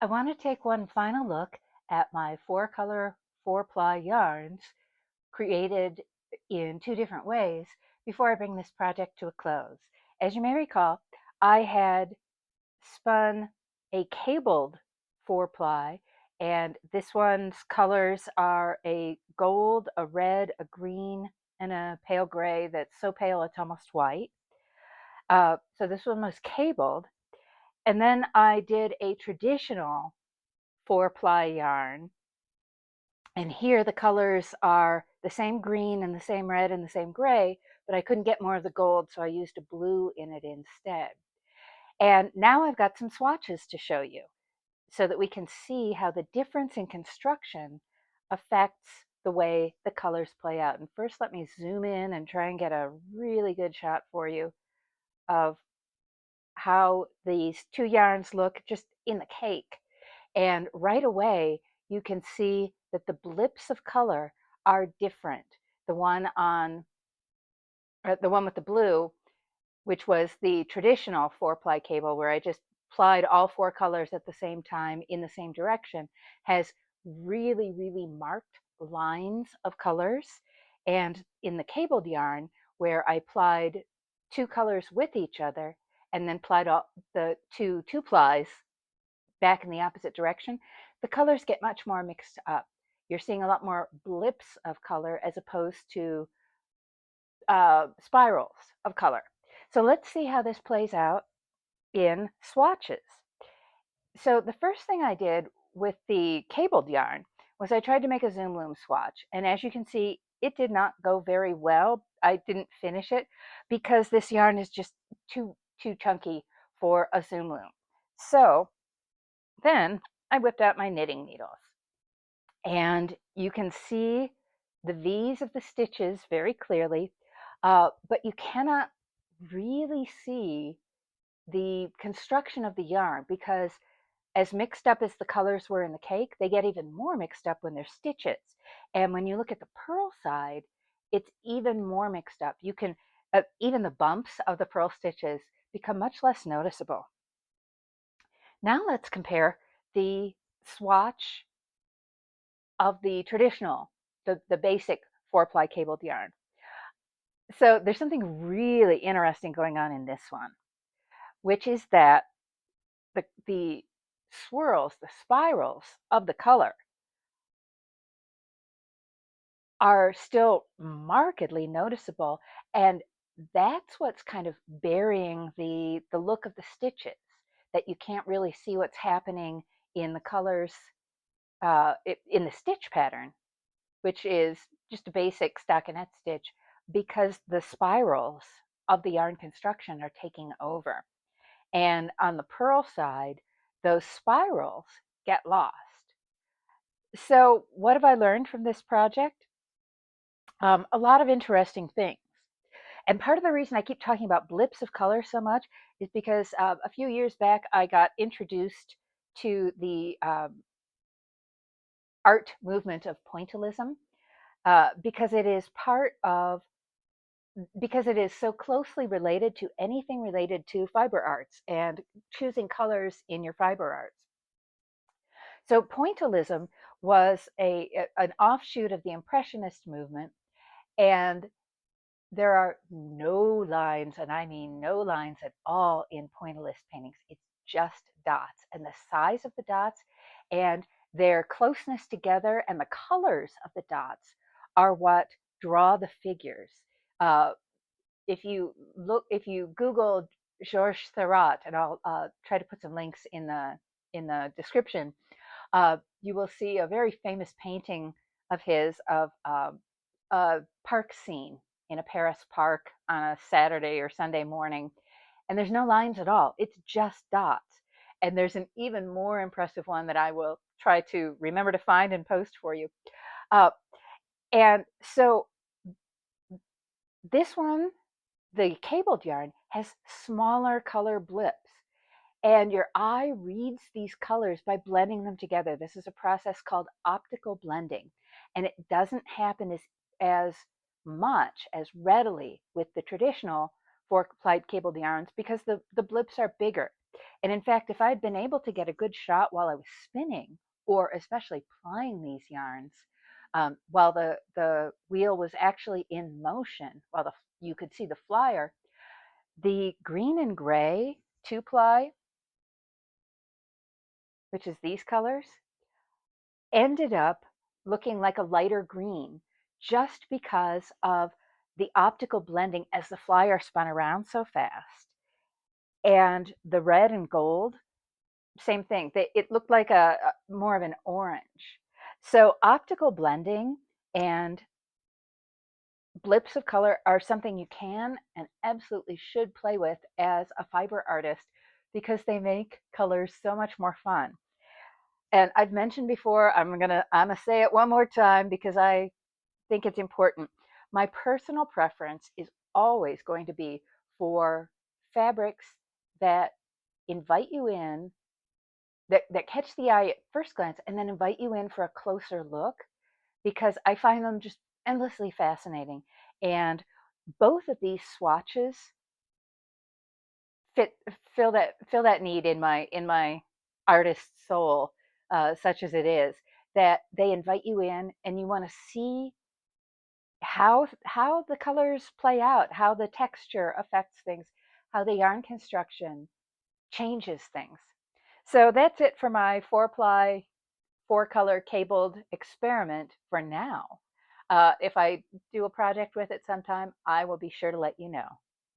I want to take one final look at my 4-color 4-ply yarns created in 2 different ways before I bring this project to a close. As you may recall, I had spun a cabled 4-ply, and this one's colors are a gold, a red, a green, and a pale gray that's so pale it's almost white. So this one was cabled, and then I did a traditional 4-ply yarn. And here the colors are the same green and the same red and the same gray, but I couldn't get more of the gold, so I used a blue in it instead. And now I've got some swatches to show you so that we can see how the difference in construction affects the way the colors play out. And first, let me zoom in and try and get a really good shot for you of how these 2 yarns look just in the cake. And right away, you can see that the blips of color are different. The one with the blue, which was the traditional 4-ply cable where I just plied all 4 colors at the same time in the same direction, has really, really marked lines of colors. And in the cabled yarn, where I plied 2 colors with each other and then plied all the 2 plies back in the opposite direction, the colors get much more mixed up. You're seeing a lot more blips of color as opposed to spirals of color. So let's see how this plays out in swatches. So the first thing I did with the cabled yarn was I tried to make a zoom loom swatch. And as you can see, it did not go very well. I didn't finish it because this yarn is just too chunky for a zoom loom. So then I whipped out my knitting needles, and you can see the V's of the stitches very clearly, but you cannot really see the construction of the yarn because as mixed up as the colors were in the cake, they get even more mixed up when they're stitches. And when you look at the purl side, it's even more mixed up. You can, even the bumps of the purl stitches become much less noticeable. Now let's compare the swatch of the traditional, the basic 4-ply cabled yarn. So there's something really interesting going on in this one, which is that the swirls, the spirals of the color are still markedly noticeable, and that's what's kind of burying the look of the stitches, that you can't really see what's happening in the colors in the stitch pattern, which is just a basic stockinette stitch, because the spirals of the yarn construction are taking over. And on the purl side, those spirals get lost. So what have I learned from this project? A lot of interesting things. And part of the reason I keep talking about blips of color so much is because a few years back I got introduced to the art movement of pointillism, because it is because it is so closely related to anything related to fiber arts and choosing colors in your fiber arts. So pointillism was an offshoot of the Impressionist movement, and there are no lines, and I mean no lines at all in pointillist paintings. It's just dots, and the size of the dots and their closeness together and the colors of the dots are what draw the figures. Uh, if you Google Georges Seurat, and I'll try to put some links in the description, you will see a very famous painting of his of a park scene in a Paris park on a Saturday or Sunday morning, and there's no lines at all. It's just dots. And there's an even more impressive one that I will try to remember to find and post for you. Uh, and so this one, the cabled yarn, has smaller color blips. And your eye reads these colors by blending them together. This is a process called optical blending. And it doesn't happen as much, as readily with the traditional 4-ply cabled yarns because the blips are bigger. And in fact, if I'd been able to get a good shot while I was spinning, or especially plying these yarns, while the wheel was actually in motion, while you could see the flyer, the green and gray 2-ply, which is these colors, ended up looking like a lighter green just because of the optical blending as the flyer spun around so fast. And the red and gold, same thing. It looked like a more of an orange. So optical blending and blips of color are something you can and absolutely should play with as a fiber artist because they make colors so much more fun. And I've mentioned before, I'm gonna say it one more time because I think it's important. My personal preference is always going to be for fabrics that invite you in, that catch the eye at first glance and then invite you in for a closer look, because I find them just endlessly fascinating. And both of these swatches fit fill that need in my artist soul, such as it is, that they invite you in and you want to see how the colors play out, how the texture affects things, how the yarn construction changes things. So that's it for my 4-ply 4-color cabled experiment for now. If I do a project with it sometime, I will be sure to let you know.